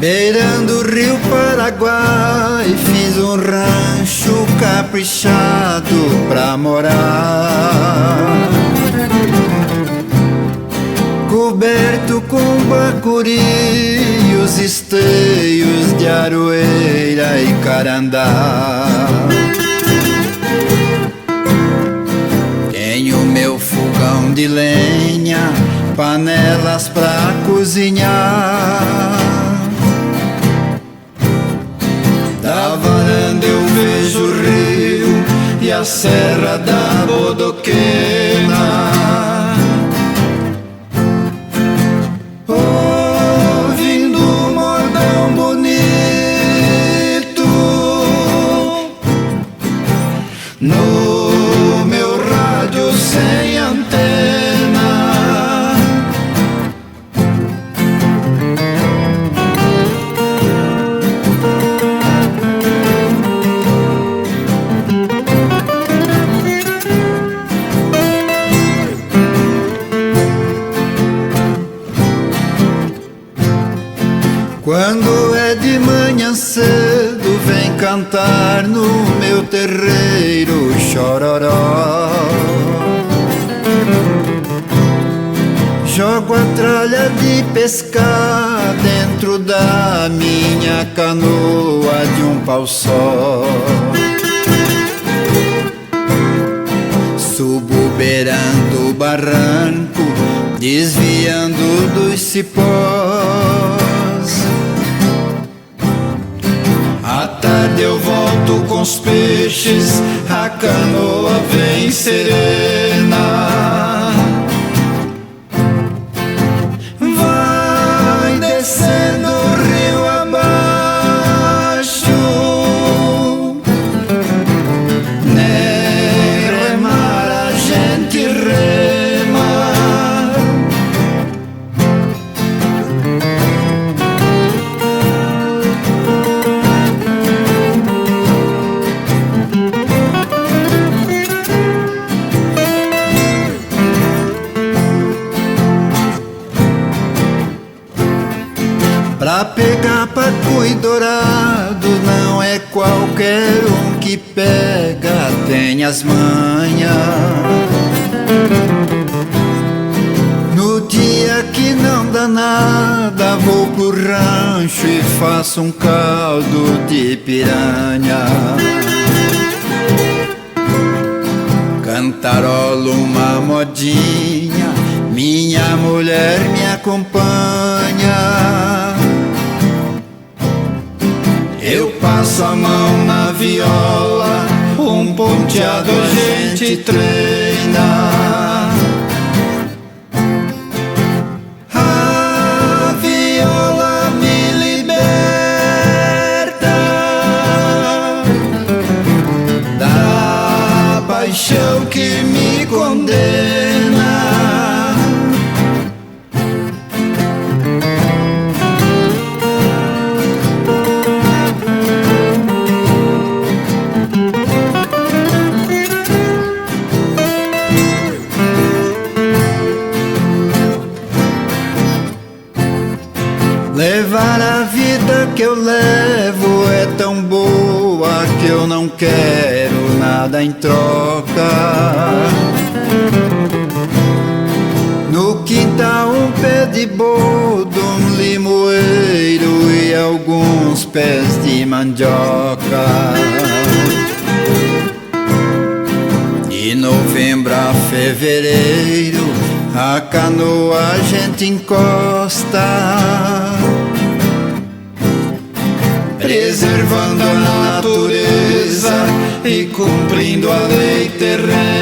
Beirando o rio Paraguai, fiz um rancho caprichado pra morar, coberto com bacuri e os esteios de aroeira e carandá. Tenho meu fogão de lenha, panelas pra cozinhar. Da varanda eu vejo o rio e a serra da Bodoquena. Ouvindo um modão bonito no meu rádio sem antena. Quando é de manhã cedo, vem cantar no meu terreiro chororó. Jogo a tralha de pescar dentro da minha canoa de um pau só. Subo beirando o barranco, desviando dos cipós. À tarde eu volto com os peixes, a canoa vem serena. Vai descendo o rio abaixo, negro é mar, a gente rema. Pra pegar pacu e dourado não é qualquer um que pega, tem as manhas. No dia que não dá nada, vou pro rancho e faço um caldo de piranha. Cantarolo uma modinha, minha mulher me acompanha. Eu passo a mão na viola, um ponteado a gente treina. A viola me liberta da paixão que me condena. Levar a vida que eu levo é tão boa que eu não quero nada em troca. No quintal um pé de boldo, um limoeiro e alguns pés de mandioca. De novembro a fevereiro a canoa a gente encosta, preservando a natureza e cumprindo a lei terrena.